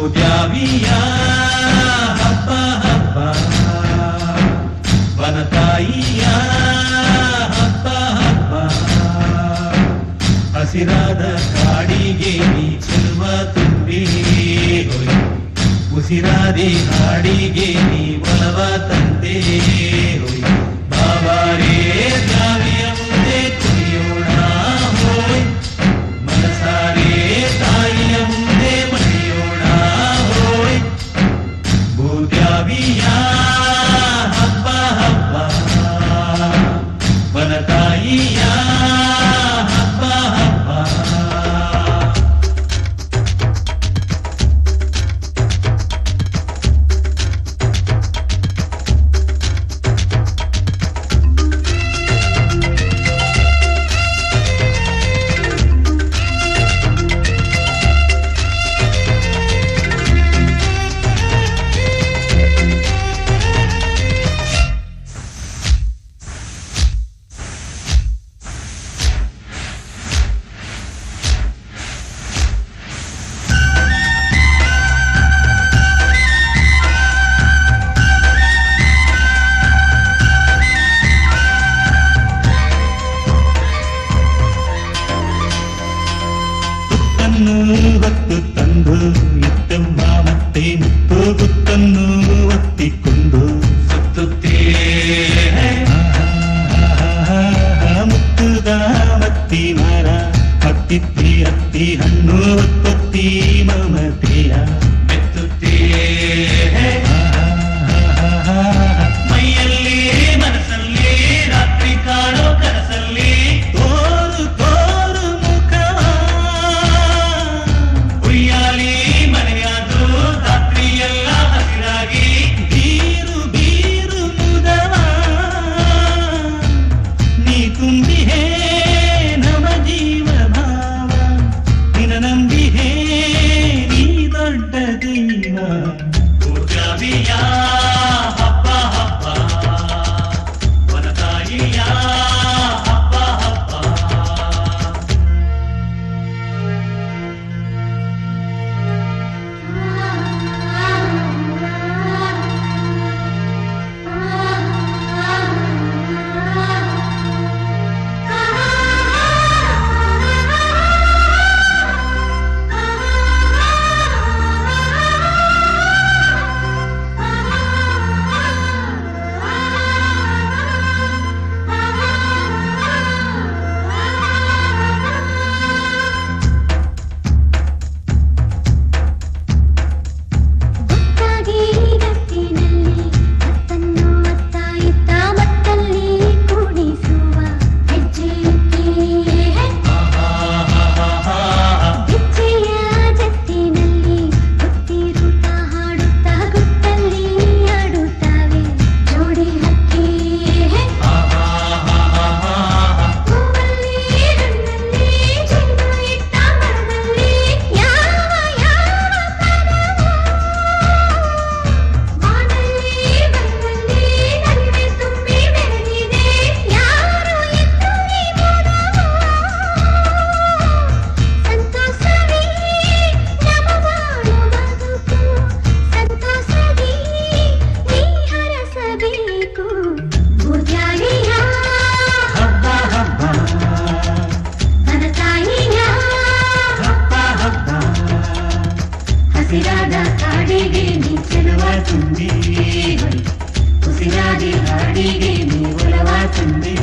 ಭೂದ್ಯಾವಿಯ ಹಬ್ಬ ಹಬ್ಬ ವನತಾಯಿಯ ಹಬ್ಬ ಹಬ್ಬ ಹಸಿರಾದ ಕಾಡಿಗೆ ನೀ ಚೆಲುವ ತುಂಬಿ ಉಸಿರಾದಿ ಹಾಡಿಗೆ ನೀ ಒಲವ ತಂದೆ ಬಾಬಾರೇ ದ್ಯಾವಿಯ ಮುಂದೆ ಕುಣಿಯೋಣ ಹೋಯ್ ಮನಸಾರೇ ತಾಯಿಯ ಮುಂದೆ ಮಣಿಯೋಣ ಹೋಯ್ ಭೂದ್ಯಾವಿಯ ಹಬ್ಬ ಹಬ್ಬ ವನತಾಯಿಯ ಹಬ್ಬ ಹಬ್ಬ ಹೊತ್ತು ತಂದು ಇತ್ತಮ್ಮ ಮತ್ತೆ ಮುತ್ತು ಗುತ್ತನ್ನು ಒತ್ತಿಕೊಂಡು ಸುತ್ತುತ್ತೇ ಮುತ್ತುದ ಮತ್ತಿ ಮರ ಹತ್ತಿತ್ತಿ ಹತ್ತಿ ಹಣ್ಣು ಒತ್ತೊತ್ತಿ ಮಮತೆಯ ಬೆತ್ತುತ್ತೇ ಮೈಯಲ್ಲಿ ಮನಸ್ಸಲ್ಲಿ ರಾತ್ರಿ ಕಾಣೋ ಕನಸಲ್ಲಿ ತೋರು ತೋರು ಮುಖವ ಉಯ್ಯಾಲಿ ಮನೆಯಾದು ರಾತ್ರಿಯೆಲ್ಲ ಹಸಿರಾಗಿ ಬೀರು ಬೀರು ಮುದವ ನೀ ತುಂಬಿಹೇ ನವ ಜೀವ ಭಾವ ನಿನ ನಂಬಿಹೇ ನೀ ದೊಡ್ಡ ದೈವ ಭೂದ್ಯಾವಿಯ ಹಬ್ಬ ಹಬ್ಬ ವನತಾಯಿಯ ಹಬ್ಬ ಹಬ್ಬ ಹಸಿರಾದ ಕಾಡಿಗೆ ನೀ ಚೆಲುವ ತುಂಬಿ ಉಸಿರಾದಿ ಹಾಡಿಗೆ ನೀ ಒಲವ ತುಂಬಿ